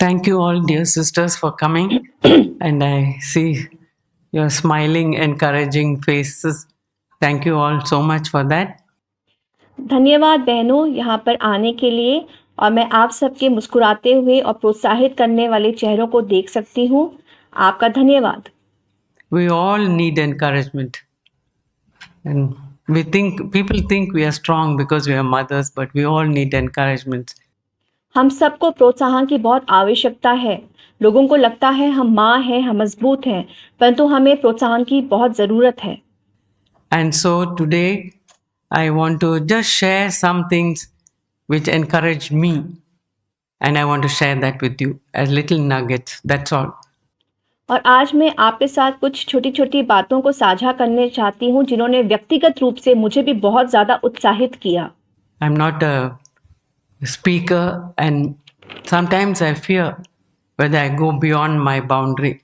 Thank you all, dear sisters, for coming. And I see your smiling, encouraging faces. Thank you all so much for that. धन्यवाद बहनों यहाँ पर आने के लिए और मैं आप सबके मुस्कुराते हुए और प्रोत्साहित करने वाले चेहरों को देख सकती हूँ। आपका धन्यवाद। We all need encouragement. And people think we are strong because we are mothers, but we all need encouragement. हम सबको प्रोत्साहन की बहुत आवश्यकता है। लोगों को लगता है हम माँ हैं, हम मजबूत हैं, परंतु हमें प्रोत्साहन की बहुत ज़रूरत है। And so today I want to just share some things which encourage me. And I want to share that with you as little nuggets. That's all. और आज मैं आपके साथ कुछ छोटी-छोटी बातों को साझा करने चाहती हूँ, जिन्होंने व्यक्तिगत रूप से मुझे भी बहुत ज़्यादा उत्साहित किया। I'm not a speaker, and sometimes I fear whether I go beyond my boundary.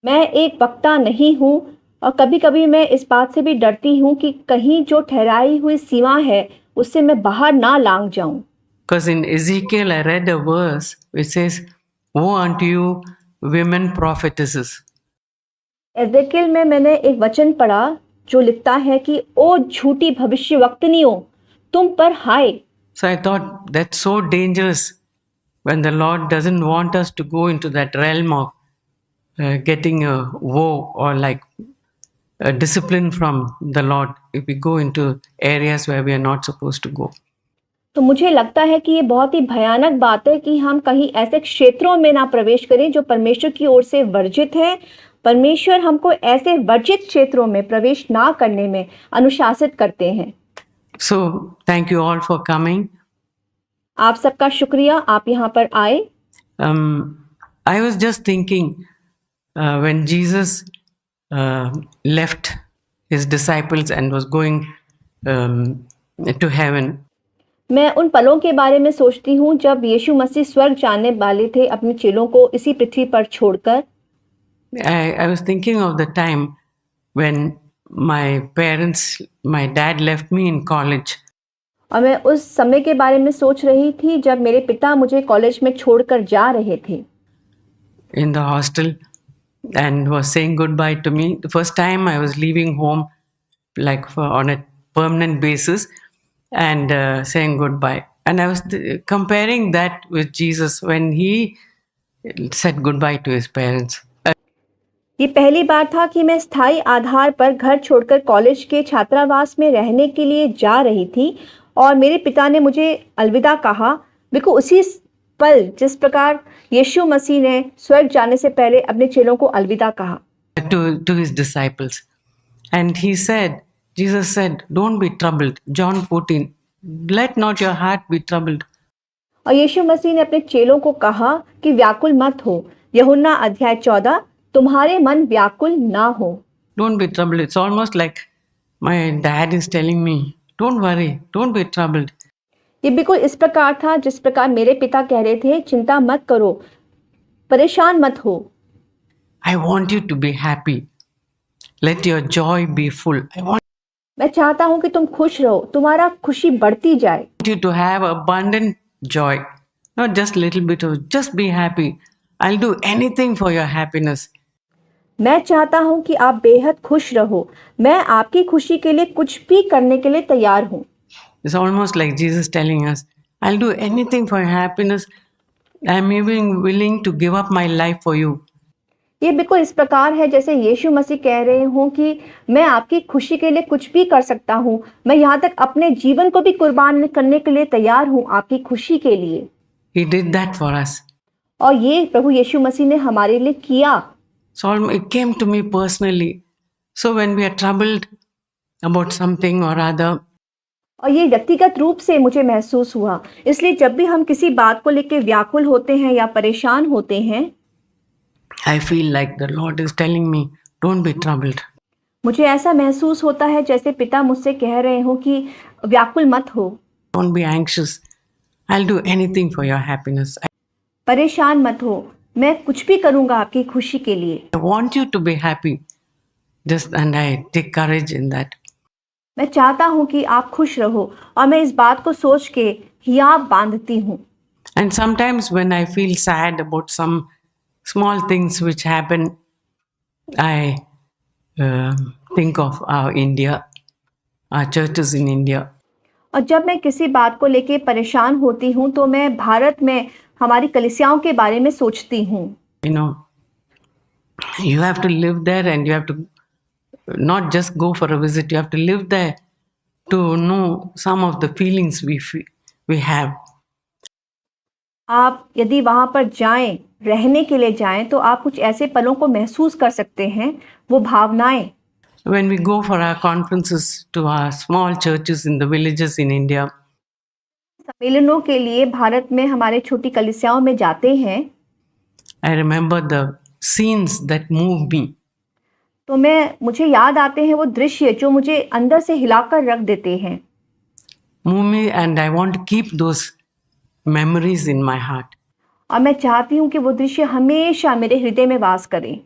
मैं एक वक्ता नहीं हूँ और कभी-कभी मैं इस बात से भी डरती हूँ कि कहीं जो ठहराई हुई सीमा है, उससे मैं बाहर ना लांघ जाऊँ। Because in Ezekiel, I read a verse which says, "Woe unto you, women prophetesses." Ezekiel में मैंने एक वचन पढ़ा जो लिखता है कि ओ झूठी भविष्यवक्तनियों, तुम पर हाय। So I thought that's so dangerous when the Lord doesn't want us to go into that realm of getting a woe or like a discipline from the Lord if we go into areas where we are not supposed to go. तो मुझे लगता है कि ये बहुत ही भयानक बात है कि हम कहीं ऐसे क्षेत्रों में ना प्रवेश करें जो परमेश्वर की ओर से वर्जित है। परमेश्वर हमको ऐसे वर्जित क्षेत्रों में प्रवेश ना करने में अनुशासित करते हैं। So thank you all for coming. आप सबका शुक्रिया, आप यहाँ पर आए। I was just thinking when Jesus left his disciples and was going to heaven. मैं उन पलों के बारे में सोचती हूँ जब यीशु मसीह स्वर्ग जाने वाले थे अपने चेलों को इसी पृथ्वी पर छोड़कर। I was thinking of the time when my dad left me in college. और मैं उस समय के बारे में सोच रही थी जब मेरे पिता मुझे कॉलेज में छोड़कर जा रहे थे। In the hostel and was saying goodbye to me. The first time I was leaving home, like on a permanent basis, and saying goodbye. And I was comparing that with Jesus when he said goodbye to his parents. ये पहली बार था कि मैं स्थायी आधार पर घर छोड़कर college के छात्रावास में रहने के लिए जा रही थी और मेरे पिता ने मुझे अलविदा कहा। बिल्कुल उसी पल जिस प्रकार यीशु मसीह ने स्वर्ग जाने से पहले अपने चेलों को अलविदा कहा। To his disciples. And Jesus said, don't be troubled. John 14, let not your heart be troubled. और यीशु मसीह ने अपने चेलों को कहा कि व्याकुल मत हो। यूहन्ना अध्याय 14, तुम्हारे मन व्याकुल ना हो। Don't be troubled. It's almost like my dad is telling me, don't worry, don't be troubled. ये बिल्कुल इस प्रकार था जिस प्रकार मेरे पिता कह रहे थे, चिंता मत करो, परेशान मत हो। I want you to be happy. Let your joy be full. मैं चाहता हूं कि तुम खुश रहो, तुम्हारा खुशी बढ़ती जाए। I want you to have abundant joy, not just little bit of, just be happy. I'll do anything for your happiness. मैं चाहता हूं कि आप बेहद खुश रहो। मैं आपकी खुशी के लिए कुछ भी करने के लिए तैयार हूं। It's almost like Jesus telling us, I'll do anything for your happiness. I'm even willing to give up my life for you. ये बिल्कुल इस प्रकार है जैसे यीशु मसीह कह रहे हों कि मैं आपकी खुशी के लिए कुछ भी कर सकता हूं। मैं यहाँ तक अपने जीवन को भी कुर्बान करने के लिए तैयार हूं आपकी खुशी के लिए। He did that for us. और ये प्रभु यीशु मसीह ने हमारे लिए किया। So it came to me personally. So when we are troubled about something or other, और ये व्यक्तिगत रूप से मुझे महसूस हुआ। इसलिए जब भी हम किसी बात को लेकर व्याकुल होते हैं या परेशान होते हैं, I feel like the Lord is telling me, don't be troubled. मुझे ऐसा महसूस होता है जैसे पिता मुझसे कह रहे हो कि व्याकुल मत हो, Don't be anxious. I'll do anything for your happiness. परेशान मत हो, मैं कुछ भी करूंगा आपकी खुशी के लिए। I want you to be happy. And I take courage in that. मैं चाहता हूं कि आप खुश रहो और मैं इस बात को सोच के हियाव बांधती हूँ। And sometimes when I feel sad about some small things which happen, I think of our India, our churches in India. और जब मैं किसी बात को लेके परेशान होती हूँ तो मैं भारत में हमारी कलीसियाओं के बारे में सोचती हूँ। You know, you have to live there and you have to not just go for a visit, you have to live there to know some of the feelings we have. आप यदि वहाँ पर जाएं, रहने के लिए जाएं, तो आप कुछ ऐसे पलों को महसूस कर सकते हैं, वो भावनाएं। When we go for our conferences to our small churches in the villages in India, सम्मेलनों के लिए भारत में हमारे छोटी कलीसियाओं में जाते हैं, I remember the scenes that move me. तो मुझे याद आते हैं वो दृश्य जो मुझे अंदर से हिलाकर रख देते हैं। Move me, and I want to keep those memories in my heart. और मैं चाहती हूँ कि वो दृश्य हमेशा मेरे हृदय में वास करें।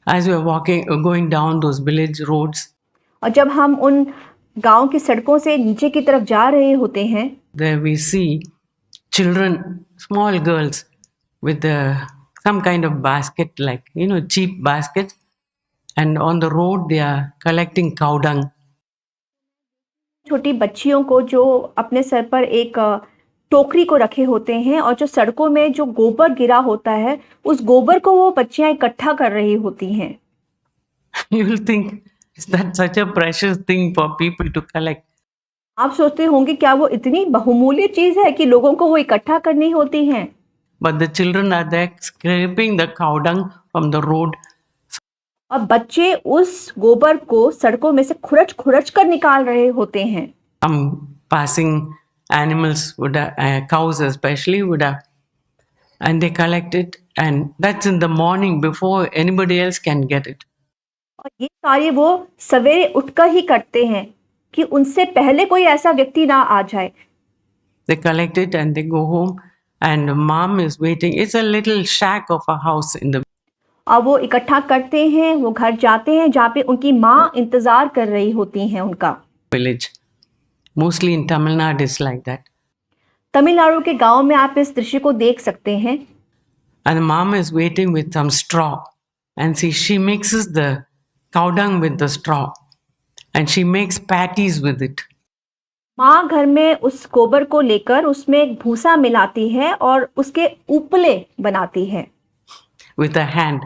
As we are going down those village roads, और जब हम उन गांव की सड़कों से नीचे की तरफ जा रहे होते हैं, there we see children, small girls, with some kind of basket, like cheap basket, and on the road they are collecting cow dung. छोटी बच्चियों को जो अपने सर पर एक टोकरी को रखे होते हैं और जो सड़कों में जो गोबर गिरा होता है, उस गोबर को वो बच्चियां इकट्ठा कर रही होती हैं। You will think, is that such a precious thing for people to collect? आप सोचते होंगे क्या वो इतनी बहुमूल्य चीज है कि लोगों को वो इकट्ठा करनी होती हैं? But the children are there scraping the cow dung from the road. और बच्चे उस गोबर को सड़कों में से खुरच कर निकाल रहे होते हैं। Some passing animals would cows especially would have, and they collect it, and that's in the morning before anybody else can get it. और ये कार्य वो सवेरे उठकर ही करते हैं कि उनसे पहले कोई ऐसा व्यक्ति ना आ जाए। They collect it and they go home, and mom is waiting. It's a little shack of a house in the और वो इकट्ठा करते हैं, वो घर जाते हैं जहाँ पे उनकी माँ इंतजार कर रही होती हैं उनका। village. Mostly in Tamil Nadu is like that. Tamil Nadu के गांव में आप इस दृश्य को देख सकते हैं। And the mom is waiting with some straw, and she mixes the cow dung with the straw, and she makes patties with it. माँ घर में उस गोबर को लेकर उसमें एक भूसा मिलाती है और उसके उपले बनाती है with a hand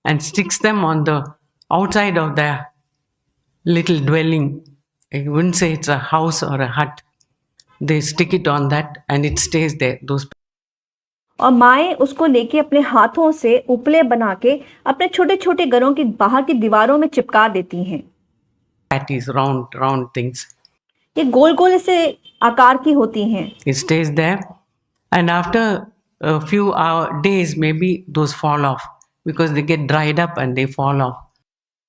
and sticks them on the outside of their little dwelling. I wouldn't say it's a house or a hut. They stick it on that and it stays there. Those और माएँ उसको लेके अपने हाथों से उपले बना के अपने छोटे छोटे घरों की बाहर की दीवारों में चिपका देती हैं। patties, round things. ये गोल गोल से आकार की होती हैं। It stays there, and after a few days, maybe those fall off because they get dried up and they fall off.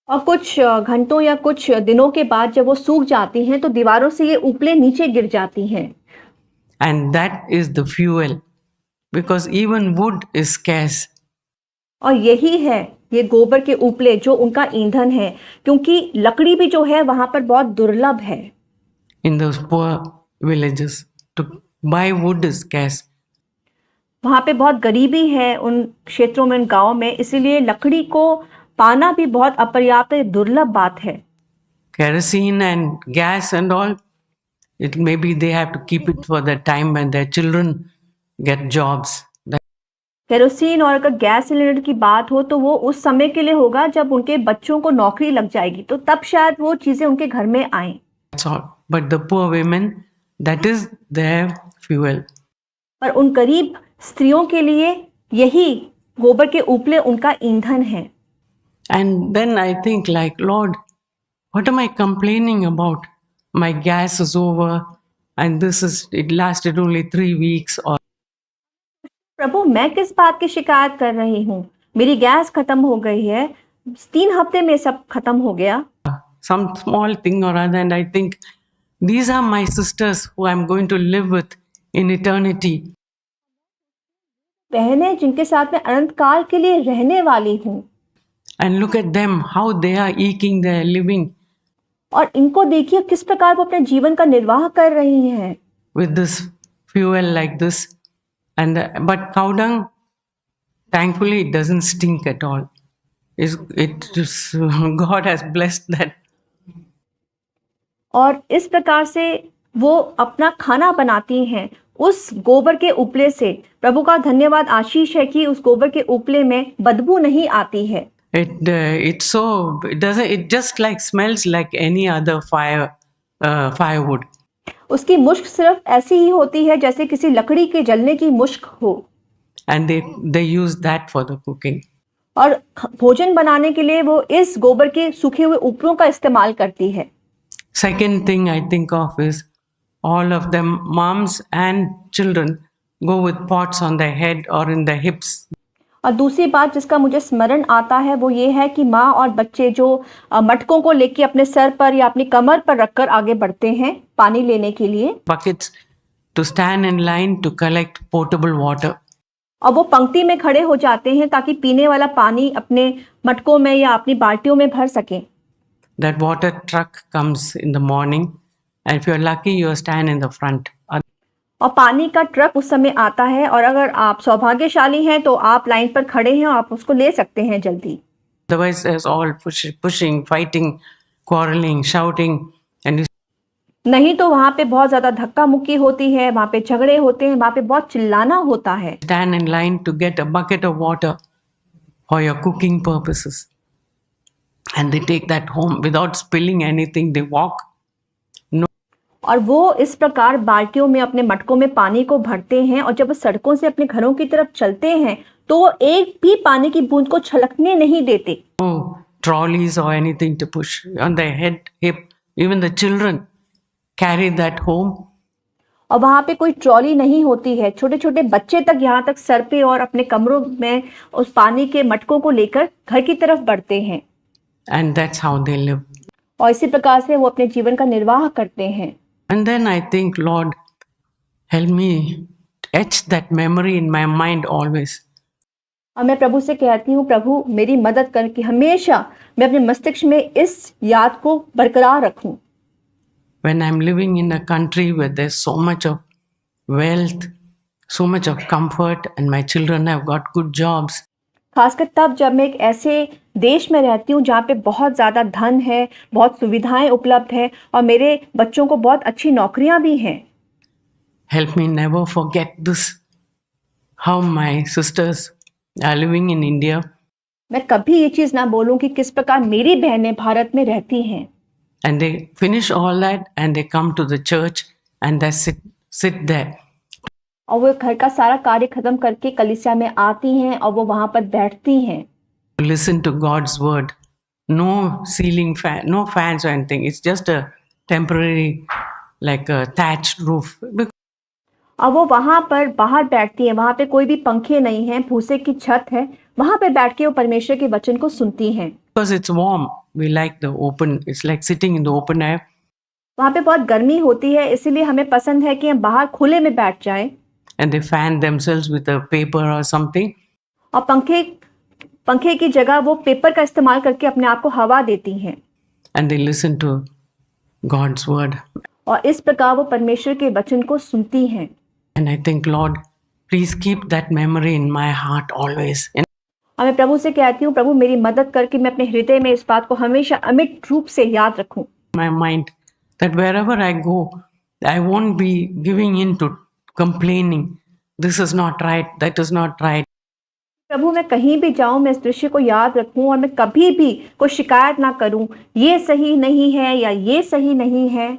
और कुछ घंटों या कुछ दिनों के बाद जब वो सूख जाती हैं तो दीवारों से ये उपले नीचे गिर जाती हैं। And that is the fuel, because even wood is scarce. और यही है ये गोबर के उपले जो उनका ईंधन है, क्योंकि लकड़ी भी जो है वहां पर बहुत दुर्लभ है। In those poor villages, to buy wood is scarce. वहाँ पे बहुत गरीबी है उन क्षेत्रों में, उन गाँव में, इसीलिए लकड़ी को पाना भी बहुत अपर्याप्त दुर्लभ बात है। Kerosene and gas and all, it maybe they have to keep it for the time when their children get jobs. Kerosene और अगर गैस सिलेंडर की बात हो तो वो उस समय के लिए होगा जब उनके बच्चों को नौकरी लग जाएगी, तो तब शायद वो चीजें उनके घर में आए। That's all. But the poor women, that is their fuel. पर उन गरीब स्त्रियों के लिए यही गोबर के उपले उनका ईंधन है। And then I think, like, Lord, what am I complaining about? My gas is over, and it lasted only 3 weeks. Or प्रभु, मैं किस बात की शिकायत कर रही हूँ? मेरी गैस खत्म हो गई है, 3 हफ्ते में सब खत्म हो गया। some small thing or other, and I think these are my sisters who I'm going to live with in eternity. बहनें जिनके साथ मैं अनंत काल के लिए रहने वाली हूँ। And look at them, how they are eking their living. और इनको देखिए किस प्रकार वो अपने जीवन का निर्वाह कर रही हैं। With this fuel like this, But cow dung, thankfully, it doesn't stink at all. God has blessed that. और इस प्रकार से वो अपना खाना बनाती हैं उस गोबर के उपले से। प्रभु का धन्यवाद, आशीष है कि उस गोबर के उपले में बदबू नहीं आती है। It just like smells like any other firewood. उसकी मुश्क सिर्फ ऐसी ही होती है जैसे किसी लकड़ी के जलने की मुश्क हो। And they use that for the cooking. और भोजन बनाने के लिए वो इस गोबर के सूखे हुए उपलों का इस्तेमाल करती है। Second thing I think of is all of them, moms and children, go with pots on their head or in their hips. और दूसरी बात जिसका मुझे स्मरण आता है वो ये है कि माँ और बच्चे जो मटकों को लेके अपने सर पर या अपनी कमर पर रखकर आगे बढ़ते हैं पानी लेने के लिए। Buckets to stand in line to collect potable water. और वो पंक्ति में खड़े हो जाते हैं ताकि पीने वाला पानी अपने मटकों में या अपनी बाल्टियों में भर सकें। That water truck comes in the morning, and if you're lucky, you stand in the front. और पानी का ट्रक उस समय आता है और अगर आप सौभाग्यशाली हैं तो आप लाइन पर खड़े हैं और आप उसको ले सकते हैं जल्दी। Otherwise, there's all pushing, fighting, quarreling, shouting, and नहीं तो वहाँ पे बहुत ज़्यादा धक्का मुक्की होती है, वहाँ पे झगड़े होते हैं, वहाँ पे बहुत चिल्लाना होता है। stand in line to get a bucket of water for your cooking purposes. And they take that home without spilling anything. They walk. और वो इस प्रकार बाल्टियों में अपने मटकों में पानी को भरते हैं और जब वो सड़कों से अपने घरों की तरफ चलते हैं तो वो एक भी पानी की बूंद को छलकने नहीं देते। No trolleys or anything to push on their head, hip. Even the children carry that home. और वहाँ पे कोई ट्रॉली नहीं होती है, छोटे छोटे बच्चे तक यहाँ तक सर पे और अपने कमरों में उस पानी के मटकों को लेकर घर की तरफ बढ़ते हैं। And that's how they live. और इसी प्रकार से वो अपने जीवन का निर्वाह करते हैं। And then I think, Lord, help me etch that memory in my mind always. और मैं प्रभु से कहती हूँ, प्रभु मेरी मदद कर कि हमेशा मैं अपने मस्तिष्क में इस याद को बरकरार रखूं। When I'm living in a country where there's so much of wealth, so much of comfort, and my children have got good jobs. खासकर तब जब मैं एक ऐसे देश में रहती हूँ जहाँ पे बहुत ज़्यादा धन है, बहुत सुविधाएं उपलब्ध है और मेरे बच्चों को बहुत अच्छी नौकरियां भी हैं। Help me never forget this, how my sisters are living in India. मैं कभी ये चीज़ ना बोलूँ कि किस प्रकार मेरी बहनें भारत में रहती हैं। And they finish all that and they come to the church and they sit there. और वो घर का सारा कार्य खत्म करके कलीसिया में आती हैं और वो वहाँ पर बैठती हैं। Listen to God's word. No ceiling fan, no fans or anything. It's just a temporary, like a thatched roof. और वो वहाँ पर बाहर बैठती है, वहाँ पे कोई भी पंखे नहीं हैं, भूसे की छत है, वहाँ पे बैठ के वो परमेश्वर के वचन को सुनती हैं। Because it's warm, we like the open. It's like sitting in the open air. वहाँ पे बहुत गर्मी होती है, इसीलिए हमें पसंद है कि हम बाहर खुले में बैठ जाएं। And they fan themselves with a paper or something. और पंखे की जगह वो पेपर का इस्तेमाल करके अपने आप को हवा देती हैं। And they listen to God's word. और इस प्रकार वो परमेश्वर के वचन को सुनती हैं। And I think, Lord, please keep that memory in my heart always. और मैं प्रभु से कहती हूँ, प्रभु मेरी मदद करके मैं अपने हृदय में इस बात को हमेशा अमिट रूप से याद रखूं। My mind, that wherever I go, I won't be giving in to complaining. This is not right. That is not right. प्रभु मैं कहीं भी जाऊं, मैं इस दृश्य को याद रखूं और मैं कभी भी कोई शिकायत ना करूं, ये सही नहीं है या ये सही नहीं है,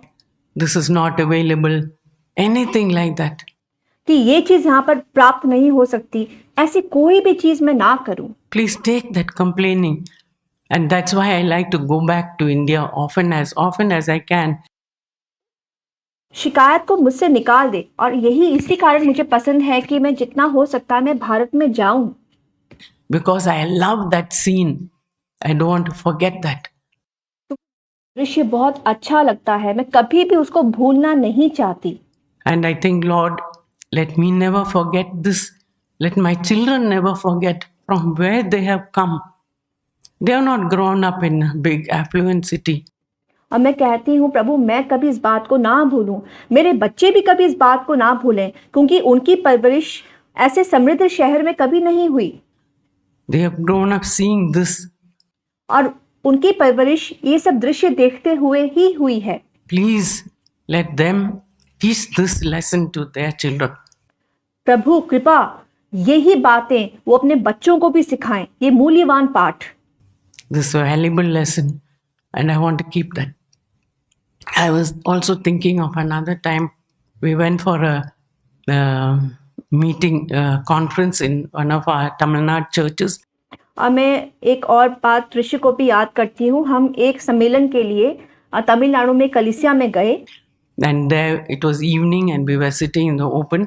This is not available. Anything like that. कि ये चीज यहाँ पर प्राप्त नहीं हो सकती, ऐसी कोई भी चीज मैं ना करूं। Please take that complaining. And that's why I like to go back to India often as I can. शिकायत को मुझसे निकाल दे और इसी कारण मुझे पसंद है कि मैं जितना हो सकता है मैं भारत में जाऊं। Because I love that scene. I don't want to forget that. दृश्य बहुत अच्छा लगता है, मैं कभी भी उसको भूलना नहीं चाहती। And I think, Lord, let me never forget this. Let my children never forget from where they have come. They have not grown up in a big affluent city. और मैं कहती हूँ, प्रभु मैं कभी इस बात को ना भूलूं, मेरे बच्चे भी कभी इस बात को ना भूलें, क्योंकि उनकी परवरिश ऐसे समृद्ध शहर में कभी नहीं हुई They have grown up seeing this. और उनकी परवरिश ये सब दृश्य देखते हुए ही हुई है। Please let them teach this lesson to their children. प्रभु कृपा यही बातें वो अपने बच्चों को भी सिखाएं, ये मूल्यवान पाठ। This valuable lesson, and I want to keep that. I was also thinking of another time we went for a meeting, conference in one of our Tamil Nadu churches. और मैं एक और बात दृश्य को भी याद करती हूँ। हम एक सम्मेलन के लिए तमिलनाडु में कलीसिया में गए And there it was evening and we were sitting in the open.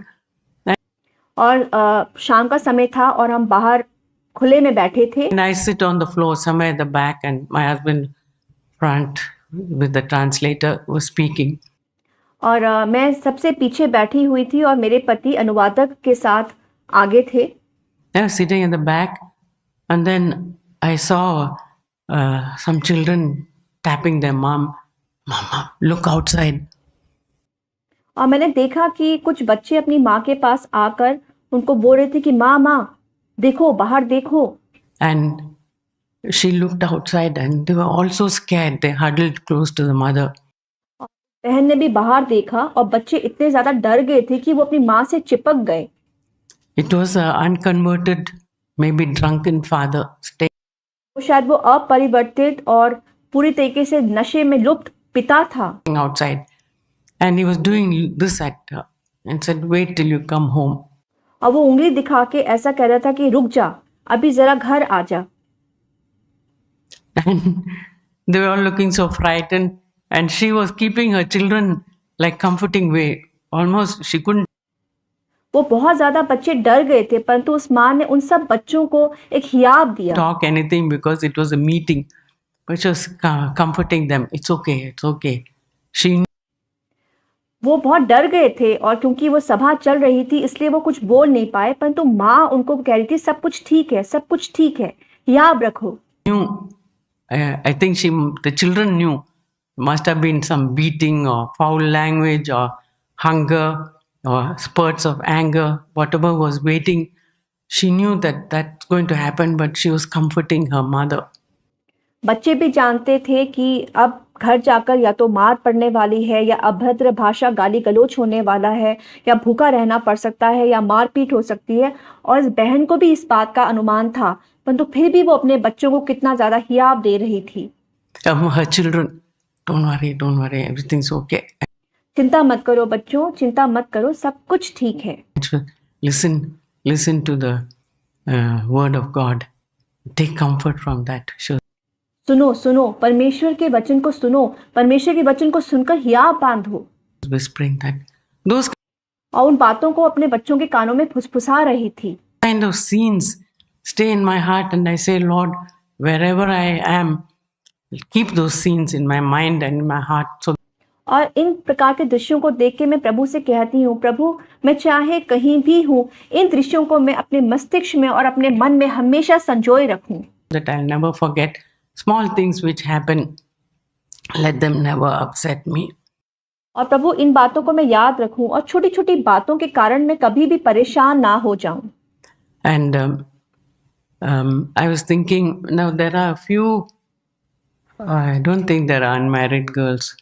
और शाम का समय था और हम बाहर खुले में बैठे थे। And I sit on the floor somewhere at the back and my husband front with the translator was speaking. और मैं सबसे पीछे बैठी हुई थी और मेरे पति अनुवादक के साथ आगे थे। I was sitting in the back and then I saw some children tapping their mom. Mama, look outside. और मैंने देखा कि कुछ बच्चे अपनी माँ के पास आकर उनको बोल रहे थे कि माँ माँ देखो, बाहर देखो। And she looked outside and they were also scared. They huddled close to the mother. बहन ने भी बाहर देखा और बच्चे इतने ज्यादा डर गए थे कि वो अपनी माँ से चिपक गए। It was an unconverted, maybe drunken father शायद वो अपरिवर्तित और पूरी तरीके से नशे में लुप्त पिता था। staying outside. And he was doing this at her and said, wait till you come home. और वो उंगली दिखा के ऐसा कह रहा था कि रुक जा, अभी जरा घर आ जा। And they were all looking so frightened. And she was keeping her children like comforting way. Almost she couldn't वो बहुत ज्यादा बच्चे डर गए थे, परंतु उस माँ ने उन सब बच्चों को एक हियाब दिया। talk anything because it was a meeting. But she was comforting them. It's okay, it's okay. She वो बहुत डर गए थे और क्योंकि वो सभा चल रही थी इसलिए वो कुछ बोल नहीं पाए, परंतु माँ उनको कह रही थी सब कुछ ठीक है, सब कुछ ठीक है, याद रखो। knew, I think the children knew. Must have been some beating or foul language or hunger or spurts of anger, whatever was waiting. She knew that that's going to happen, but she was comforting her mother. बच्चे भी जानते थे कि अब घर जाकर या तो मार पड़ने वाली है या अभद्र भाषा गाली गलौज होने वाला है या भूखा रहना पड़ सकता है या मारपीट हो सकती है। और इस बहन को भी इस बात का अनुमान था, परंतु फिर भी वो अपने बच्चों को कितना ज्यादा हियाब दे रही थी। Her children, don't worry, everything's okay. चिंता मत करो बच्चों, चिंता मत करो, सब कुछ ठीक है। Listen to the word of God. Take comfort from that. सुनो सुनो, परमेश्वर के वचन को सुनो, परमेश्वर के वचन को सुनकर हियाब बांधो। Whispering that. Those और उन बातों को अपने बच्चों के कानों में फुसफुसा रही थी। kind of scenes stay in my heart and I say, Lord, wherever I am, keep those scenes in my mind and in my heart. So और इन प्रकार के दृश्यों को देख के मैं प्रभु से कहती हूँ, प्रभु मैं चाहे कहीं भी हूँ, इन दृश्यों को मैं अपने मस्तिष्क में और अपने मन में हमेशा संजोए रखूं। that I'll never forget small things which happen. Let them never upset me. और प्रभु इन बातों को मैं याद रखूं और छोटी छोटी बातों के कारण मैं कभी भी परेशान ना हो जाऊं। And I was thinking, now there are a few, I don't think there are unmarried girls.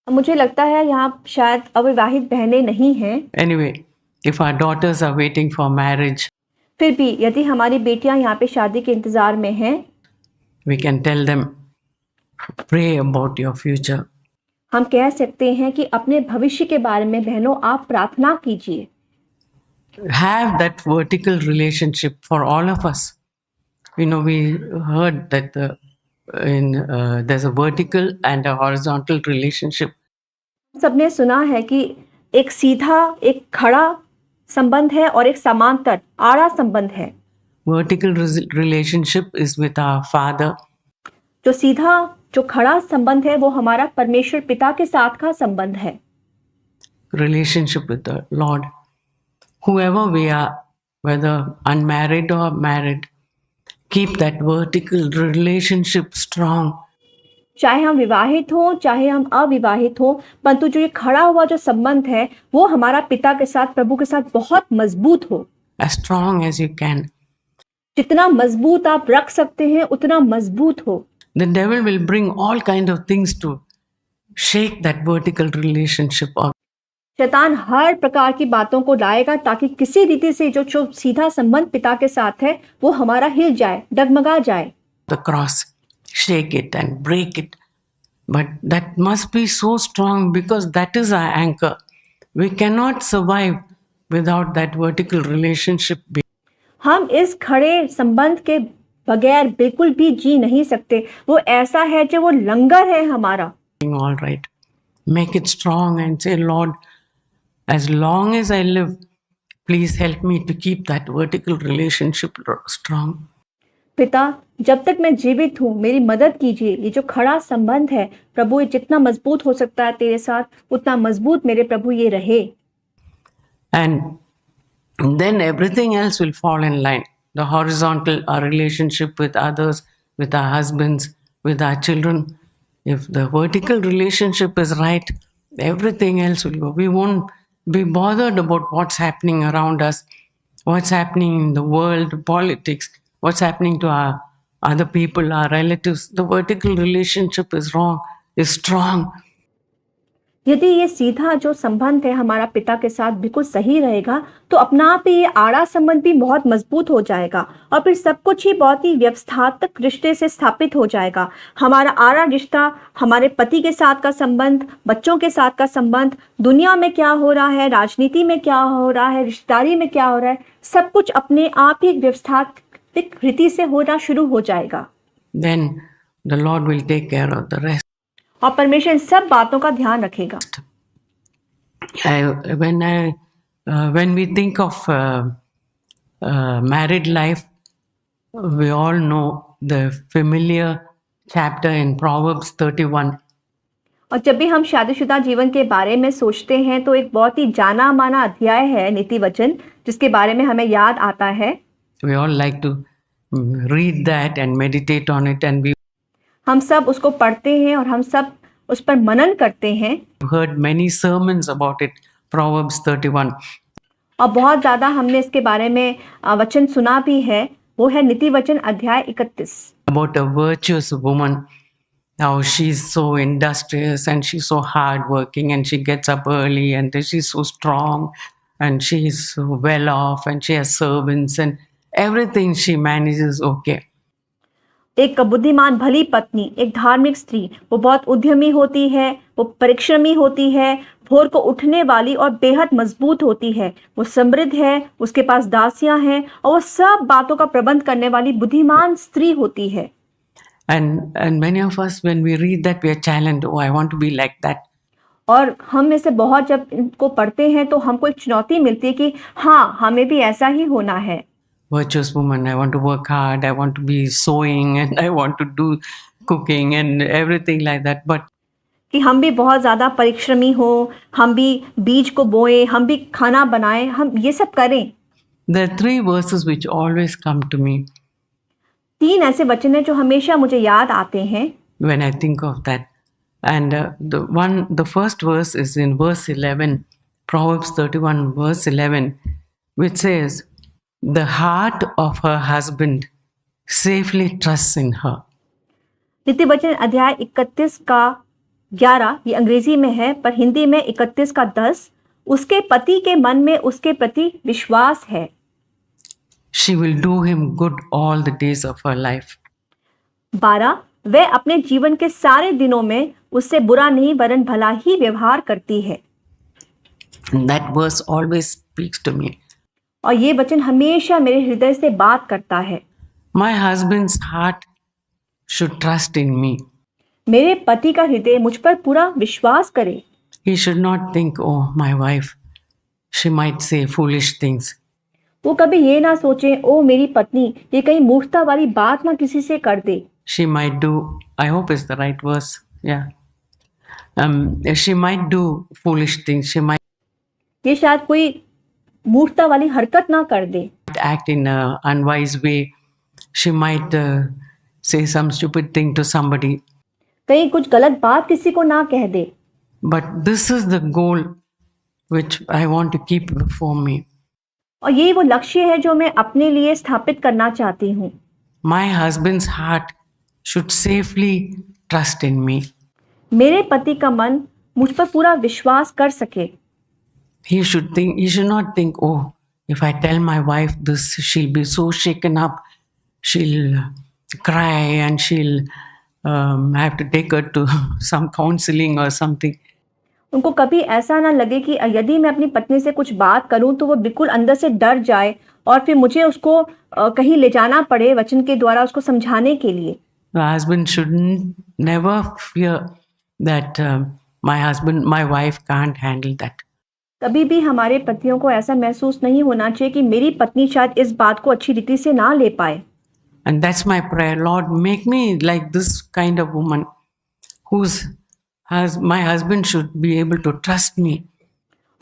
मुझे लगता है यहाँ शायद अविवाहित बहनें नहीं हैं। Anyway, if our daughters are waiting for marriage, फिर भी यदि हमारी बेटियां यहाँ पे शादी के इंतजार में हैं, we can tell them, pray about your future. हम कह सकते हैं कि अपने भविष्य के बारे में बहनों आप प्रार्थना कीजिए। Have that vertical relationship for all of us. You know, we heard that there's a vertical and a horizontal relationship. सबने सुना है कि एक सीधा, एक खड़ा संबंध है और एक समांतर आड़ा संबंध है। Vertical relationship is with our Father. जो सीधा, जो खड़ा संबंध है वो हमारा परमेश्वर पिता के साथ का संबंध है। Relationship with the Lord. Whoever we are, whether unmarried or married, keep that vertical relationship strong. चाहे हम विवाहित हो, चाहे हम अविवाहित हो, परंतु जो ये खड़ा हुआ जो संबंध है वो हमारा पिता के साथ, प्रभु के साथ बहुत मजबूत हो। as strong as you can. जितना मजबूत आप रख सकते हैं उतना मजबूत हो. The devil will bring all kind of things to shake that vertical relationship of शैतान हर प्रकार की बातों को लाएगा ताकि किसी रीति से जो सीधा संबंध पिता के साथ है वो हमारा हिल जाए, डगमगा जाए. the cross, shake it and break it. But that must be so strong because that is our anchor. We cannot survive without that vertical relationship being हम इस खड़े संबंध के बगैर बिल्कुल भी जी नहीं सकते. वो ऐसा है जो वो लंगर है हमारा. all right. Make it strong and say, Lord, as long as I live, please help me to keep that vertical relationship strong. पिता, जब तक मैं जीवित हूँ मेरी मदद कीजिए. ये जो खड़ा संबंध है प्रभु, ये जितना मजबूत हो सकता है तेरे साथ उतना मजबूत मेरे प्रभु ये रहे. And then everything else will fall in line. The horizontal, our relationship with others, with our husbands, with our children. If the vertical relationship is right, everything else will go. We won't be bothered about what's happening around us, what's happening in the world, politics, what's happening to our other people, our relatives. The vertical relationship is strong. यदि ये सीधा जो संबंध है हमारा पिता के साथ बिल्कुल सही रहेगा तो अपना आप ही ये आड़ा संबंध भी बहुत मजबूत हो जाएगा और फिर सब कुछ ही बहुत ही व्यवस्थात्मक रिश्ते से स्थापित हो जाएगा. हमारा आड़ा रिश्ता, हमारे पति के साथ का संबंध, बच्चों के साथ का संबंध, दुनिया में क्या हो रहा है, राजनीति में क्या हो रहा है, रिश्तेदारी में क्या हो रहा है, सब कुछ अपने आप ही एक व्यवस्थात्मक रीति से होना शुरू हो जाएगा. Then the Lord will take care of the rest. और परमेश्वर इन सब बातों का ध्यान रखेगा. When we think of married life, we all know the familiar chapter in Proverbs 31. और जब भी हम शादीशुदा जीवन के बारे में सोचते हैं तो एक बहुत ही जाना माना अध्याय है नीति वचन जिसके बारे में हमें याद आता है. We all like to read that and meditate on it, and we हम सब उसको पढ़ते हैं और हम सब उस पर मनन करते हैं. heard many sermons about it. Proverbs 31. और बहुत ज़्यादा हमने इसके बारे में वचन सुना भी है. वो है नीति वचन अध्याय 31. About a virtuous woman, how she's so industrious and she's so hardworking and she gets up early and she's so strong and she's so well off and she has servants and everything she manages okay. एक बुद्धिमान भली पत्नी, एक धार्मिक स्त्री, वो बहुत उद्यमी होती है, वो परिश्रमी होती है, भोर को उठने वाली और बेहद मजबूत होती है. वो समृद्ध है, उसके पास दासियां हैं और वो सब बातों का प्रबंध करने वाली बुद्धिमान स्त्री होती है. And many of us, when we read that, we are challenged. Oh, I want to be like that. और हम में से बहुत जब इनको पढ़ते हैं तो हमको एक चुनौती मिलती है कि हाँ, हमें भी ऐसा ही होना है. Virtuous woman, I want to work hard, I want to be sewing and I want to do cooking and everything like that. But कि हम भी बहुत ज़्यादा परिश्रमी हो, हम भी बीज को बोएं, हम भी खाना बनाएं, हम ये सब करें. there are 3 verses which always come to me 3 ऐसे वचन हैं जो हमेशा मुझे याद आते हैं when I think of that. And the first verse is in verse 11, Proverbs 31 verse 11, which says, the heart of her husband safely trusts in her. नीति वचन अध्याय 31 का 11 ये अंग्रेजी में है पर हिंदी में 31 का 10 उसके पति के मन में उसके प्रति विश्वास है. She will do him good all the days of her life. 12 वह अपने जीवन के सारे दिनों में उससे बुरा नहीं वरन भला ही व्यवहार करती है. And that verse always speaks to me. और ये वचन हमेशा मेरे हृदय से बात करता है. My husband's heart should trust in me. मेरे पति का हृदय मुझ पर पूरा विश्वास करे. He should not think, oh, my wife, she might say foolish things. वो कभी ये ना सोचे, ओ मेरी पत्नी ये कहीं मूर्खता वाली बात ना किसी से कर दे. She might do, I hope it's the right verse, yeah. She might do foolish things. She might ये शायद कोई मूर्खता वाली हरकत ना कर दे. act in an unwise way. She might say some stupid thing to somebody. कहीं कुछ गलत बात किसी को ना कह दे. But this is the goal which I want to keep before me. और यही वो लक्ष्य है जो मैं अपने लिए स्थापित करना चाहती हूँ। My husband's heart should safely trust in me. मेरे पति का मन मुझ पर पूरा विश्वास कर सके। He should not think, oh, if I tell my wife this, she'll be so shaken up, she'll cry and she'll have to take her to some counseling or something. उनको कभी ऐसा ना लगे कि यदि मैं अपनी पत्नी से कुछ बात करूं तो वो बिल्कुल अंदर से डर जाए और फिर मुझे उसको कहीं ले जाना पड़े वचन के द्वारा उसको समझाने के लिए। The husband should never fear that my wife can't handle that. कभी भी हमारे पतियों को ऐसा महसूस नहीं होना चाहिए कि मेरी पत्नी शायद इस बात को अच्छी रीति से ना ले पाए। And that's my prayer. Lord, make me like this kind of woman my husband should be able to trust me.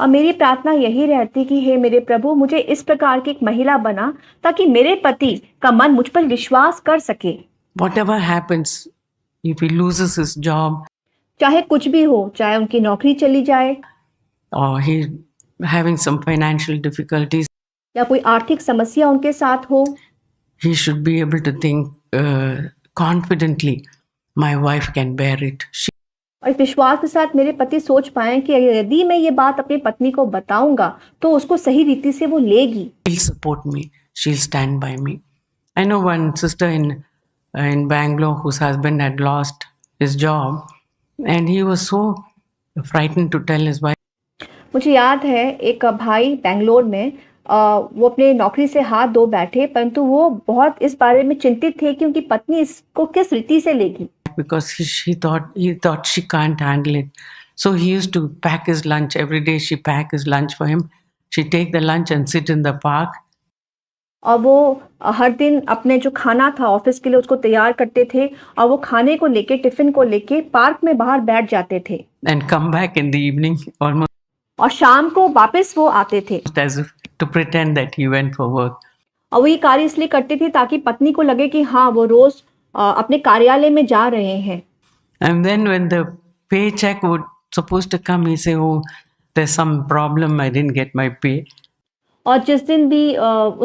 और मेरी प्रार्थना यही रहती कि हे मेरे प्रभु मुझे इस प्रकार की एक महिला बना ताकि मेरे पति का मन मुझ पर विश्वास कर सके। Whatever happens, if he loses his job चाहे कुछ भी हो, चाहे उनकी नौकरी चली जाए or he's having some financial difficulties, या कोई आर्थिक समस्या उनके साथ हो, he should be able to think confidently, my wife can bear it. और विश्वास के साथ मेरे पति सोच पाए कि यदि मैं ये बात अपनी पत्नी को बताऊंगा तो उसको सही रीति से वो लेगी। She'll support me. She'll stand by me. I know one sister in Bangalore whose husband had lost his job, and he was so frightened to tell his wife. मुझे याद है एक भाई बेंगलोर में वो अपने नौकरी से हाथ धो बैठे, परंतु वो बहुत इस बारे में चिंतित थे कि उनकी पत्नी इसको किस रीति से लेगी। Because he thought she can't handle it. So he used to pack his lunch. Every day she pack his lunch for him. She take the lunch and sit in the park. और वो हर दिन अपने जो खाना था office के लिए उसको तैयार करते थे और वो खाने को लेके टिफिन को लेके पार्क में बाहर बैठ जाते थे। And come back in the evening almost और शाम को वापस वो आते थे as if to pretend that he went for work. और वो ये कार्य इसलिए करते थे ताकि पत्नी को लगे कि हाँ वो रोज अपने कार्यालय में जा रहे हैं। And then when the paycheck would supposed to come, he say, "Oh, there's some problem. I didn't get my pay." और जिस दिन भी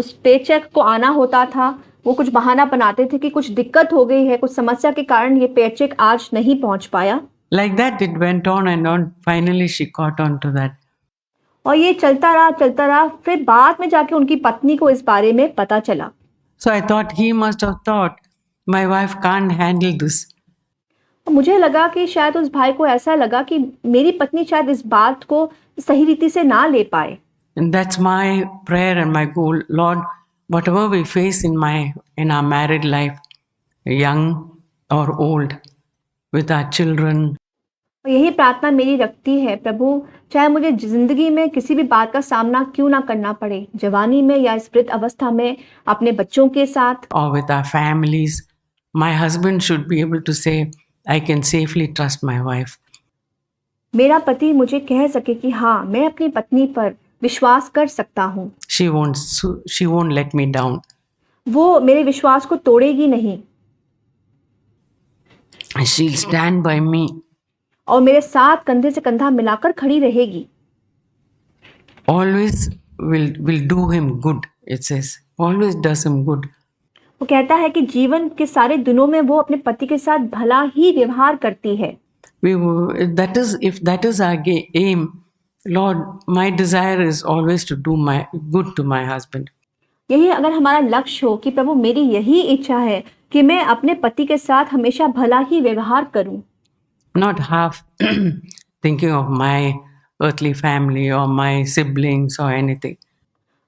उस पेचेक को आना होता था वो कुछ बहाना बनाते थे कि कुछ दिक्कत हो गई है, कुछ समस्या के कारण ये पेचेक आज नहीं पहुंच पाया। Like that it went on and on. Finally she caught on to that. और ये चलता रहा, फिर बाद में जाके उनकी पत्नी को इस बारे में पता चला। So I thought he must have thought my wife can't handle this. मुझे लगा कि शायद उस भाई को ऐसा लगा कि मेरी पत्नी शायद इस बात को सही रीति से ना ले पाए। And that's my prayer and my goal. Lord, whatever we face in our married life, young or old, with our children, और यही प्रार्थना मेरी रखती है, प्रभु चाहे मुझे जिंदगी में किसी भी बात का सामना क्यों ना करना पड़े, जवानी में या इस वृद्ध अवस्था में अपने बच्चों के साथ or with our families, my husband should be able to say, I can safely trust my wife. मेरा पति मुझे कह सके कि हाँ मैं अपनी पत्नी पर विश्वास कर सकता हूँ। She won't let me down. वो मेरे विश्वास को तोड़ेगी नहीं। She'll stand by me. और मेरे साथ कंधे से कंधा मिलाकर खड़ी रहेगी। Always will do him good, it says. Always does him good. वो कहता है कि जीवन के सारे दिनों में वो अपने पति के साथ भला ही व्यवहार करती है। If that is our aim, Lord, my desire is always to do my good to my husband. यही अगर हमारा लक्ष्य हो कि प्रभु मेरी यही इच्छा है कि मैं अपने पति के साथ हमेशा भला ही व्यवहार करूं। Not half thinking of my earthly family or my siblings or anything.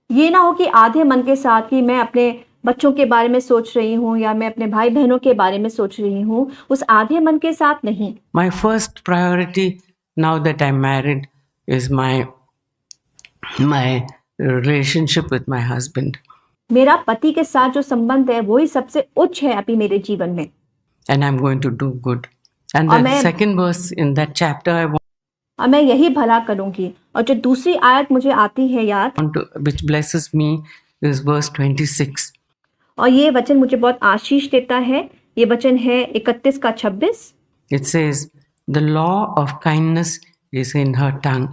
ये ना हो कि आधे मन के साथ कि मैं अपने बच्चों के बारे में सोच रही हूँ या मैं अपने भाई बहनों के बारे में सोच रही हूँ, उस आधे मन के साथ नहीं। My first priority now that I'm married is my relationship with my husband. मेरा पति के साथ जो संबंध है वही सबसे उच्च है अभी मेरे जीवन में। And I'm going to do good. And the second verse in that chapter और मैं यही भला करूंगी। और जो दूसरी आयत मुझे आती है याद, which blesses me, is verse 26. और ये वचन मुझे बहुत आशीष देता है। ये वचन है 31 का 26। It says, the law of kindness is in her tongue.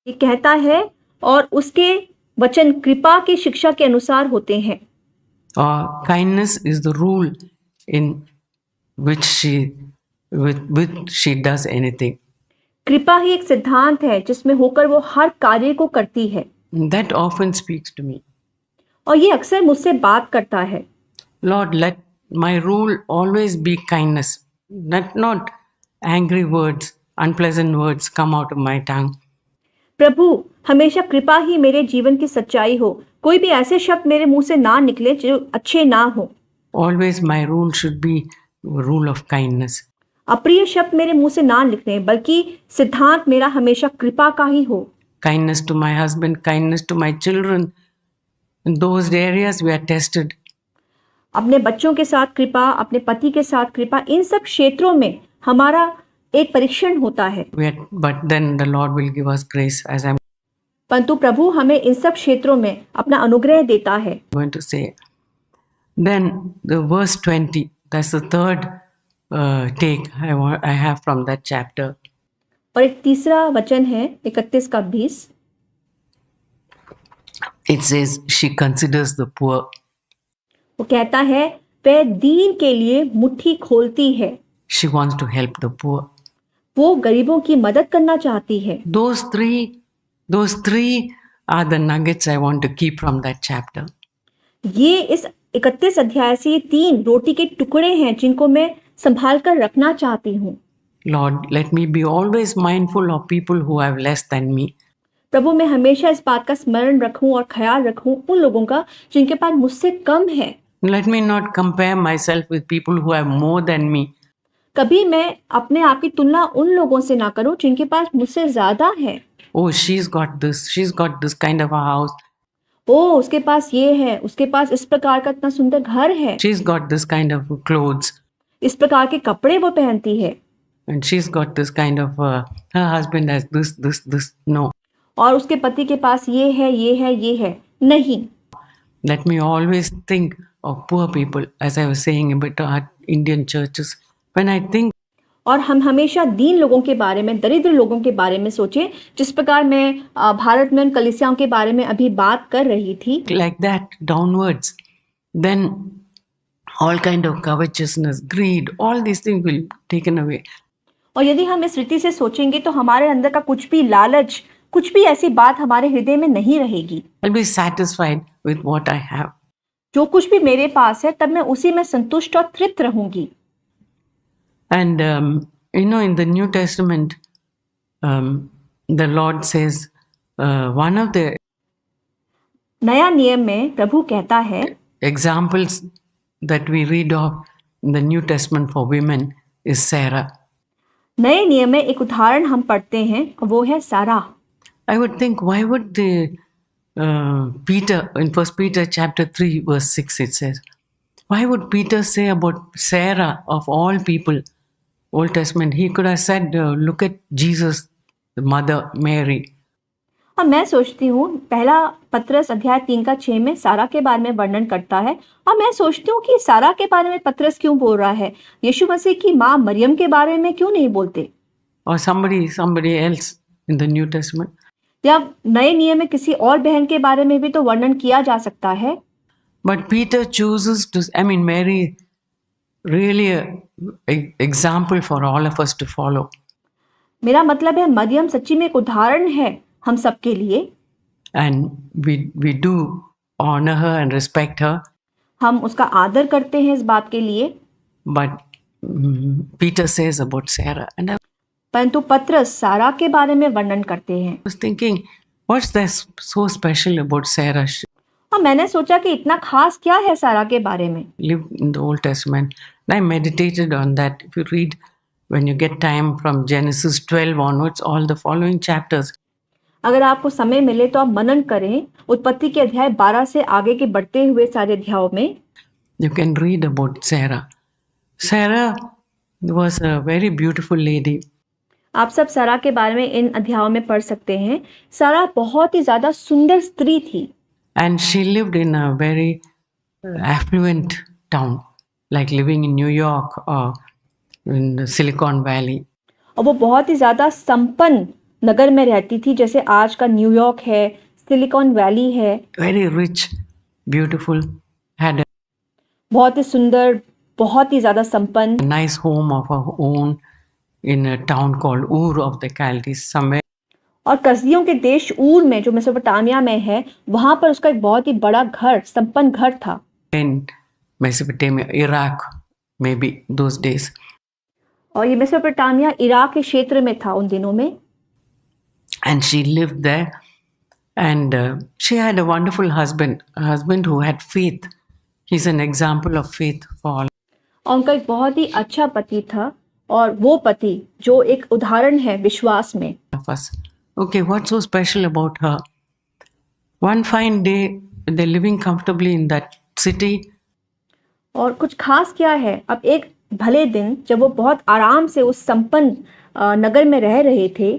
ये कहता है और उसके वचन कृपा की शिक्षा के अनुसार होते हैं। Kindness is the rule in which she does anything. कृपा ही एक सिद्धांत है जिसमें होकर वो हर कार्य को करती है। That often speaks to me. और ये अक्सर मुझसे बात करता है। Lord, let my rule always be kindness. Let not angry words, unpleasant words come out of my tongue. प्रभु, हमेशा कृपा ही मेरे जीवन की सच्चाई हो। कोई भी ऐसे शब्द मेरे मुंह से ना निकले जो अच्छे ना हो। Always my rule should be a rule of kindness. अप्रिय शब्द मेरे मुंह से ना निकले, बल्कि सिद्धांत मेरा हमेशा कृपा का ही हो। Kindness to my husband, kindness to my children. In those areas we are tested. अपने बच्चों के साथ कृपा, अपने पति के साथ कृपा, इन सब क्षेत्रों में हमारा एक परीक्षण होता है। But then the Lord will give us grace, as I'm परंतु प्रभु हमें इन सब क्षेत्रों में अपना अनुग्रह देता है। going to say. Then the verse 20, that's the third take I have from that chapter. और एक तीसरा वचन है 31 का 20। It says, she considers the poor. वो कहता है वह दीन के लिए मुट्ठी खोलती है। She wants to help the poor. वो गरीबों की मदद करना चाहती है। Those three are the nuggets I want to keep from that chapter. ये इस 31 अध्याय से ये 3 रोटी के टुकड़े हैं जिनको मैं संभाल कर रखना चाहती हूँ। Lord, let me be always mindful of people who have less than me. प्रभु, मैं हमेशा इस बात का स्मरण रखूं और ख्याल रखूं उन लोगों का जिनके पास मुझसे कम है। Let me not compare myself with people who have more than me. कभी मैं अपने आप की तुलना उन लोगों से ना करूं जिनके पास मुझसे ज्यादा है। Oh, she's got this kind of a house. ओ, उसके पास ये है, उसके पास इस प्रकार का इतना सुंदर घर है, She's got this kind of clothes. इस प्रकार के कपड़े वो पहनती है, And she's got this kind of, her husband has this. No. और उसके पति के पास ये है, ये है, ये है। नहीं, Let me always think of poor people, as I was saying about our Indian churches. When I think, और हम हमेशा दीन लोगों के बारे में, दरिद्र लोगों के बारे में सोचें, जिस प्रकार मैं भारत में उन कलीसियाओं के बारे में अभी बात कर रही थी। like that downwards, then all kind of covetousness, greed, all these things will be taken away. और यदि हम इस रीति से सोचेंगे तो हमारे अंदर का कुछ भी लालच, कुछ भी ऐसी बात हमारे हृदय में नहीं रहेगी। I'll be satisfied with what I have. जो कुछ भी मेरे पास है तब मैं उसी में संतुष्ट और तृप्त रहूंगी। And in the New Testament, the Lord says, one of the नया नियम में प्रभु कहता है, examples that we read of in the New Testament for women is Sarah. नए नियम में एक उदाहरण हम पढ़ते हैं, वो है सारा। I would think, why would the Peter, in 1 Peter chapter 3 verse 6 it says, why would Peter say about Sarah of all people, Old Testament? He could have said, look at Jesus, the mother Mary. और मैं सोचती हूँ पहला पत्रस अध्याय 3 का 6 में सारा के बारे में वर्णन करता है, और मैं सोचती हूँ कि सारा के बारे में पत्रस क्यों बोल रहा है, यीशु मसीह की माँ मरियम के बारे में क्यों नहीं बोलते, Or somebody else in the New Testament. या नए नियम में किसी और बहन के बारे में भी तो वर्णन किया जा सकता है। But Peter chooses to, Mary, really a example for all of us to follow. मेरा मतलब है मरियम सच्ची में एक उदाहरण है हम सबके लिए। And we do honor her and respect her. हम उसका आदर करते हैं इस बात के लिए। But Peter says about Sarah, and I परंतु पत्रस सारा के बारे में वर्णन करते हैं। was thinking, what's that so special about Sarah? She और मैंने सोचा कि इतना खास क्या है सारा के बारे में। lived in the Old Testament. And I meditated on that. If you read, when you get time, from Genesis 12 onwards, all the following chapters, अगर आपको समय मिले तो आप मनन करें उत्पत्ति के अध्याय 12 से आगे के बढ़ते हुए सारे अध्यायों में। you can read about Sarah. Sarah was a very beautiful lady. आप सब सारा के बारे में इन अध्यायों में पढ़ सकते हैं। सारा बहुत ही ज्यादा सुंदर स्त्री थी। And she lived in a very affluent town, like living in New York or in the Silicon Valley. और वो बहुत ही ज्यादा संपन्न नगर में रहती थी, जैसे आज का न्यूयॉर्क है, सिलिकॉन वैली है, very rich, beautiful, had a बहुत ही सुंदर, बहुत ही ज़्यादा संपन्न, nice home of her own in a town called Ur of the Chaldees, somewhere और कसदियों के देश ऊर में जो मेसोपोटामिया में है, वहाँ पर उसका एक बहुत ही बड़ा घर, संपन्न घर था। in Mesopotamia, Iraq, maybe those days. और ये मेसोपोटामिया इराक के क्षेत्र में था उन दिनों में। And she lived there, and she had a wonderful husband, a husband who had faith. He's an example of faith for all और उनका एक बहुत ही अच्छा पति था, और वो पति जो एक उदाहरण है विश्वास में। of us. Okay, what's so special about her? One fine day, they're living comfortably in that city, और कुछ खास क्या है, अब एक भले दिन जब वो बहुत आराम से उस संपन्न नगर में रह रहे थे,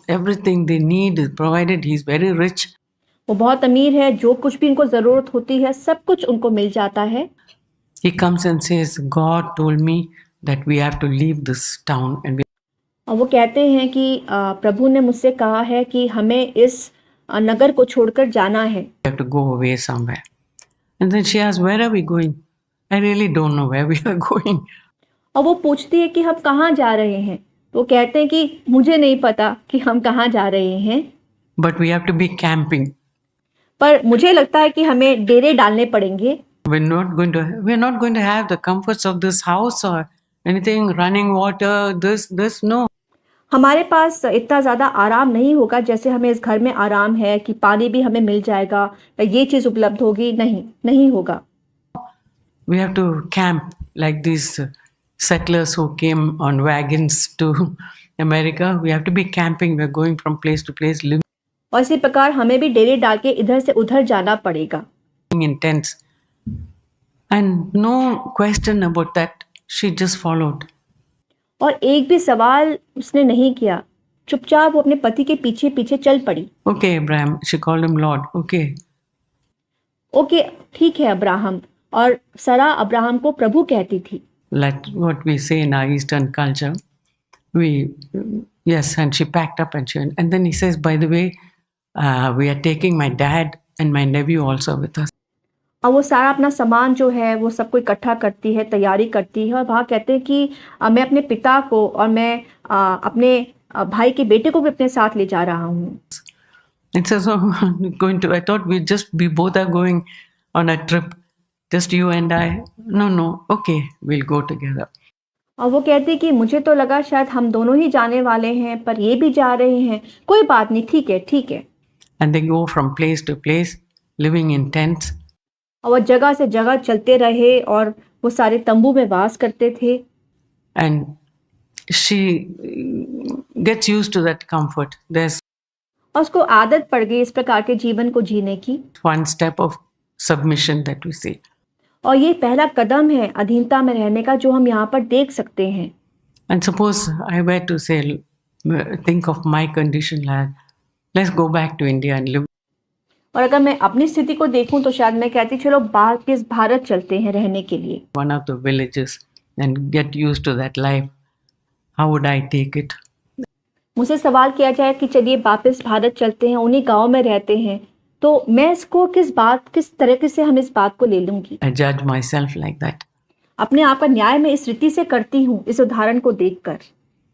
everything they need is provided. He's very rich. वो बहुत अमीर है, जो कुछ भी उनको ज़रूरत होती है सब कुछ उनको मिल जाता है। He comes and says, God told me that we have to leave this town and we और वो कहते हैं कि प्रभु ने मुझसे कहा है कि हमें इस नगर को छोड़कर जाना है। have to go away somewhere. And then she asks, where are we going? I really don't know where we are going. और वो पूछती है कि हम कहाँ जा रहे हैं। तो वो कहते हैं कि मुझे नहीं पता कि हम कहाँ जा रहे हैं, But we have to be camping. पर मुझे लगता है कि हमें डेरे डालने पड़ेंगे। We're not going to have the comforts of this house or anything, running water, this, no. हमारे पास इतना ज़्यादा आराम नहीं होगा जैसे हमें इस घर में आराम है कि पानी भी हमें मिल जाएगा या ये चीज़ उपलब्ध होगी, नहीं होगा। We have to camp like these settlers who came on wagons to America. We have to be camping. We're going from place to place, living और इसी प्रकार हमें भी डेरे डाल के इधर से उधर जाना पड़ेगा। in tents. And no question about that. She just followed. और एक भी सवाल उसने नहीं किया, चुपचाप वो अपने पति के पीछे पीछे चल पड़ी। Okay, Abraham. She called him Lord. Okay. Okay, ठीक है अब्राहम। और सरा अब्राहम को प्रभु कहती थी। Like what we say in our Eastern culture. Yes, and she packed up and she went. And then he says, by the way, we are taking my dad and my nephew also with us. और वो सारा अपना सामान जो है वो सबको इकट्ठा करती है, तैयारी करती है, और वहाँ कहते हैं कि मैं अपने पिता को और मैं अपने भाई के बेटे को भी अपने साथ ले जा रहा हूँ। It says, oh, I thought we both are going on a trip, just you and I. No, okay, we'll go together. और वो कहती कि मुझे तो लगा शायद हम दोनों ही जाने वाले हैं, पर ये भी जा रहे हैं, कोई बात नहीं, ठीक है। And they go from place to place, living in tents. और वो जगह से जगह चलते रहे और वो सारे तंबू में वास करते थे। And she gets used to that comfort. There's और उसको आदत पड़ गई इस प्रकार के जीवन को जीने की। one step of submission that we see. और ये पहला कदम है अधीनता में रहने का, जो हम यहाँ पर देख सकते हैं। And suppose I were to say, think of my condition, let's go back to India and live. और अगर मैं अपनी स्थिति को देखूं तो शायद मैं कहती चलो वापस भारत चलते हैं रहने के लिए। One of the villages and get used to that life. How would I take it? मुझसे सवाल किया जाए कि चलिए वापस भारत चलते हैं, उन्हीं गांव में रहते हैं, तो मैं इसको किस तरीके से हम इस बात को ले लूंगी। I judge myself like that. अपने आप का न्याय मैं इस रीति से करती हूँ इस उदाहरण को देखकर।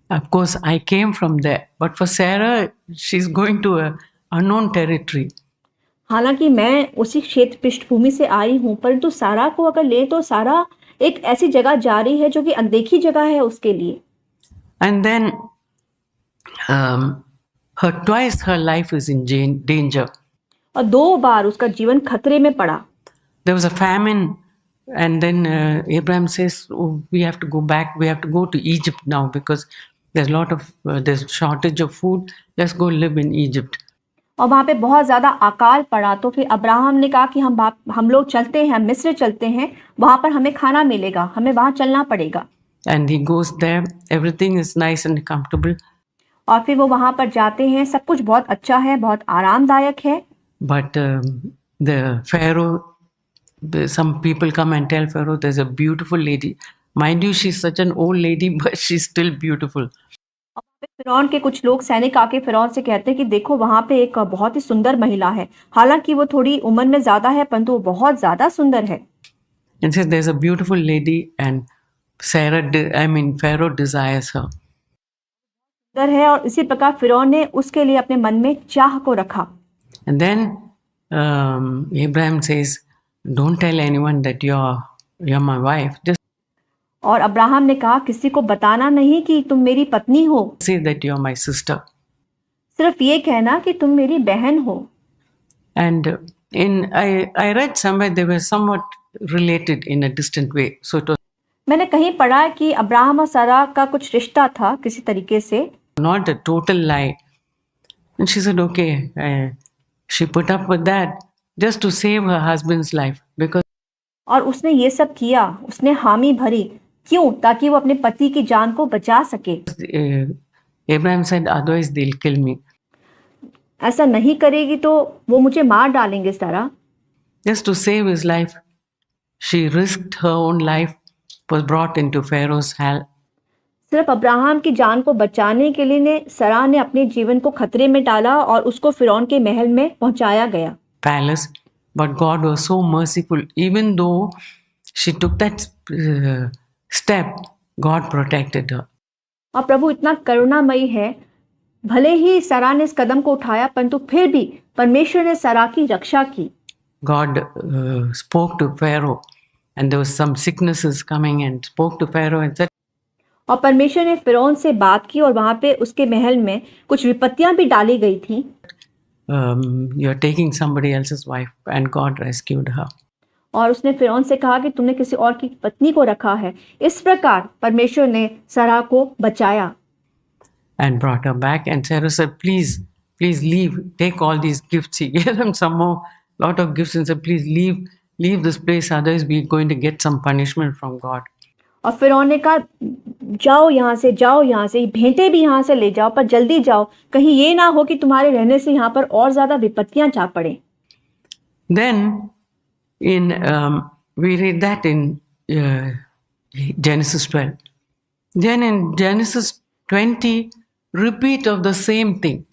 Of course, I came from there, but for Sarah, she's going to a unknown territory. हालांकि मैं उसी क्षेत्र पृष्ठभूमि से आई हूँ, परंतु सारा को अगर ले तो सारा एक ऐसी जगह जा रही है जो कि अनदेखी जगह है उसके लिए। And then twice her life is in danger. और 2 बार उसका जीवन खतरे में पड़ा। There was a famine, and then Abraham says, oh, we have to go back. We have to go to Egypt now because there's shortage of food. Let's go live in Egypt. और वहाँ पे बहुत ज़्यादा अकाल पड़ा, तो फिर Abraham ने कहा कि हम लोग चलते हैं, हम मिस्र चलते हैं, वहाँ पर हमें खाना मिलेगा, हमें वहाँ चलना पड़ेगा। And he goes there. Everything is nice and comfortable. और फिर वो वहाँ पर जाते हैं, सब कुछ बहुत अच्छा है, बहुत आरामदायक है। But the Pharaoh, some people come and tell Pharaoh, there's a beautiful lady. Mind you, she's such an old lady, but she's still beautiful. फिरौन के कुछ लोग सैनिक आके फिरौन से कहते हैं कि देखो वहां पे एक बहुत ही सुंदर महिला है, हालांकि वो थोड़ी उम्र में ज्यादा है परंतु वो बहुत ज्यादा सुंदर है। And says there's a beautiful lady, and Pharaoh desires her. सुंदर है और इसी प्रकार फिरौन ने उसके लिए अपने मन में चाह को रखा। And then Abraham says, "Don't tell anyone that you're my wife. Just और अब्राहम ने कहा किसी को बताना नहीं कि तुम मेरी पत्नी हो, say that you're my sister." सिर्फ ये कहना कि तुम मेरी बहन हो। And I read somewhere they were somewhat related in a distant way. So it was मैंने कहीं पढ़ा कि अब्राहम और सारा का कुछ रिश्ता था किसी तरीके से, not a total lie. And she said, okay. She put up with that just to save her husband's life, because और उसने ये सब किया, उसने हामी भरी, क्यों? ताकि वो अपने पति की जान को बचा सके। Abraham said, otherwise they'll kill me. ऐसा नहीं करेगी तो वो मुझे मार डालेंगे सारा। Just to save his life, she risked her own life, was brought into Pharaoh's hell. सिर्फ अब्राहम की जान को बचाने के लिए सरा ने अपने जीवन को खतरे में डाला और उसको फिरौन के महल में पहुंचाया गया। Palace, but God was so merciful. Even though she took that step, God protected her. और प्रभु इतना करुणामयी है, भले ही सरा ने इस कदम को उठाया परंतु फिर भी परमेश्वर ने सरा की रक्षा की। God spoke to Pharaoh, and there was some sicknesses coming, and spoke to Pharaoh and said, और परमेश्वर ने फिरौन से बात की और वहां पे उसके महल में कुछ विपत्तियां भी डाली गई थी। you're taking somebody else's wife, and God rescued her. और उसने फिरौन से कहा कि तुमने किसी और की पत्नी को रखा है। इस प्रकार परमेश्वर ने सरा को बचाया। And brought her back, and Sarah said, please leave, take all these gifts. He gave them some more, lot of gifts, and said, please leave this place, otherwise we're going to get some punishment from God. और फिरौन ने कहा जाओ यहाँ से, भेंटे भी यहाँ से ले जाओ, पर जल्दी जाओ, कहीं ये ना हो कि तुम्हारे रहने से यहाँ पर और ज्यादा विपत्तियां जा पड़े। Then we read that in Genesis 12. Then in Genesis 20, repeat of the same thing.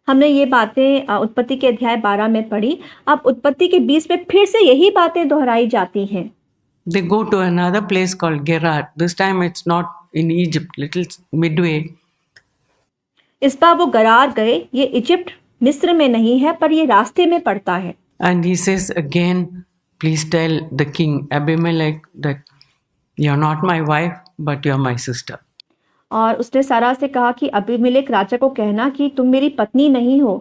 हमने ये बातें उत्पत्ति के अध्याय 12 में पढ़ी। अब उत्पत्ति के 20 में फिर से यही बातें दोहराई जाती हैं। They go to another place called Gerar. This time it's not in Egypt, little midway. इस बार वो गरार गए। ये इजिप्ट मिस्र में नहीं है, पर ये रास्ते में पड़ता है। And he says again, please tell the king Abimelech that you're not my wife, but you're my sister. और उसने सारा से कहा कि अबीमेलेक राजा को कहना कि तुम मेरी पत्नी नहीं हो,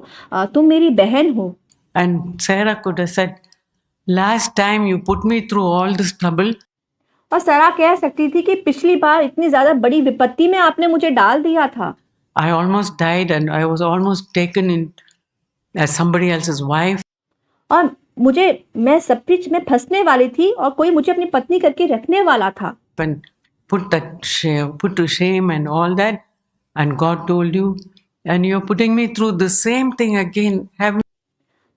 तुम मेरी बहन हो। And Sarah could have said, last time you put me through all this trouble. और सारा कह सकती थी कि पिछली बार इतनी ज्यादा बड़ी विपत्ति में आपने मुझे डाल दिया था। I almost died and I was almost taken in as somebody else's wife. और मैं सब बीच में फंसने वाली थी और कोई मुझे अपनी पत्नी करके रखने वाला था। And put to shame and all that, and God told you, and you're putting me through the same thing again.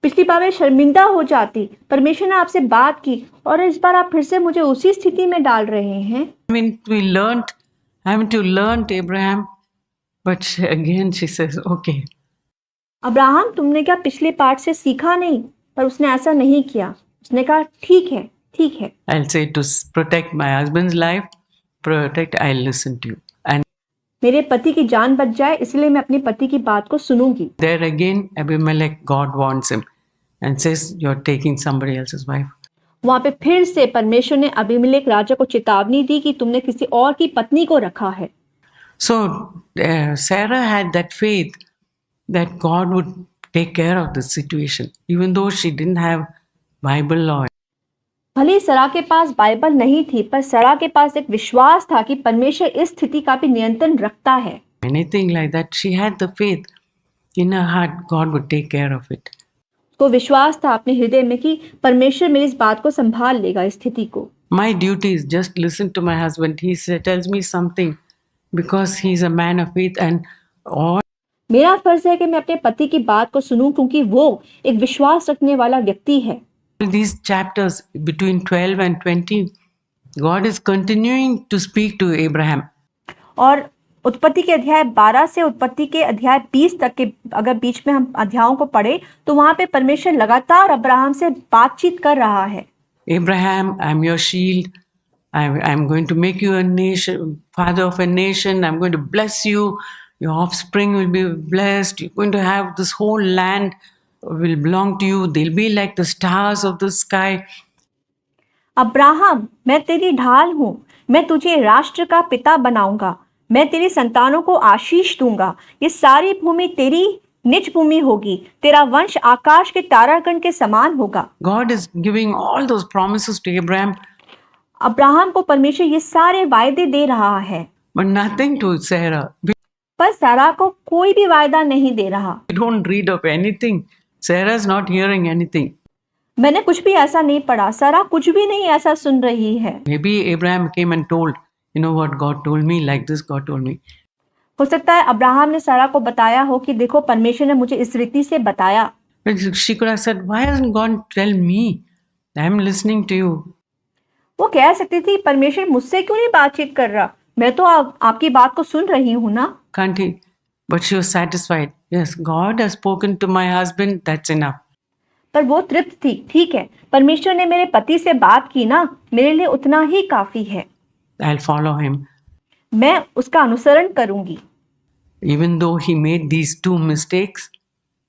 पिछली बार मैं शर्मिंदा हो जाती, परमेश्वर ने आपसे बात की और इस बार आप फिर से मुझे उसी स्थिति में डाल रहे हैं। Haven't you learned, Abraham? But again she says, okay. Abraham, तुमने क्या पिछले पाठ से सीखा नहीं? पर उसने ऐसा नहीं किया। उसने कहा ठीक है। I'll say to protect my husband's life, I'll listen to you. And मेरे पति की जान बच जाए इसलिए मैं अपने पति की बात को सुनूंगी। There again, Abimelech, God warns him and says, you're taking somebody else's wife. वहां पे फिर से परमेश्वर ने अबीमेलेक राजा को चेतावनी दी कि तुमने किसी और की पत्नी को रखा है। So Sarah had that faith that God would take care of the situation, even though she didn't have Bible law. भले सरा के पास बाइबल नहीं थी, पर सरा के पास एक विश्वास था कि परमेश्वर इस स्थिति का भी नियंत्रण रखता है। Anything like that, she had the faith in her heart God would take care of it. तो विश्वास था अपने हृदय में कि परमेश्वर मेरी इस बात को संभाल लेगा, इस स्थिति को। My duty is just listen to my husband. He tells me something because he's a man of faith and all. मेरा फर्ज है कि मैं अपने पति की बात को सुनूं क्योंकि वो एक विश्वास रखने वाला व्यक्ति है। These chapters between 12 and 20, God is continuing to speak to Abraham. और उत्पत्ति के अध्याय 12 से उत्पत्ति के अध्याय 20 तक के अगर बीच में हम अध्यायों को पढ़े तो वहां पे परमेश्वर लगातार अब्राहम से बातचीत कर रहा है। Abraham, I'm your shield. I'm going to make you a nation, father of a nation. I'm going to bless you. Your offspring will be blessed. You're going to have this whole land will belong to you. They'll be like the stars of the sky. Abraham, मैं तेरी ढाल हूँ, मैं तुझे राष्ट्र का पिता बनाऊंगा, मैं तेरी संतानों को आशीष दूंगा, ये सारी भूमि तेरी निज भूमि होगी, तेरा वंश आकाश के तारागण के समान होगा। God is giving all those promises to Abraham, Abraham को परमेश्वर ये सारे वायदे दे रहा है, but nothing to Sarah. पर सारा को कोई भी वायदा नहीं दे रहा। We don't read of anything. Sarah's not hearing anything. मैंने कुछ भी ऐसा नहीं पढ़ा, सारा कुछ भी नहीं ऐसा सुन रही है। Maybe Abraham came and told, you know what, God told me like this, God told me. हो सकता है अब्राहम ने सारा को बताया हो कि देखो परमेश्वर ने मुझे इस रीति से बताया। But she could have said, why doesn't God tell me? I'm listening to you. वो कह सकती थी परमेश्वर मुझसे क्यों नहीं बातचीत कर रहा, मैं तो आपकी बात को सुन रही हूँ ना। Can't he? But she was satisfied. Yes, God has spoken to my husband, that's enough. पर वो तृप्त थी, ठीक है, परमेश्वर ने मेरे पति से बात की ना, मेरे लिए उतना ही काफी है। I'll follow him. मैं उसका अनुसरण करूंगी। Even though he made these two mistakes,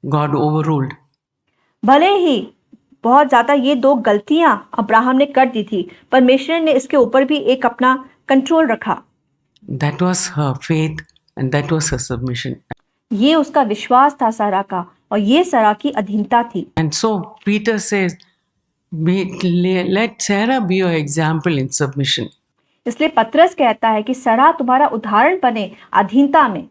God overruled. भले ही बहुत ज्यादा ये दो गलतियां अब्राहम ने कर दी थी, परमेश्वर ने इसके ऊपर भी एक अपना कंट्रोल रखा। That was her faith and that was her submission. ये उसका विश्वास था सारा का, और ये सारा की अधीनता थी। And so Peter says, let Sarah be your example in submission. इसलिए पतरस कहता है कि सारा तुम्हारा उदाहरण बने अधीनता में।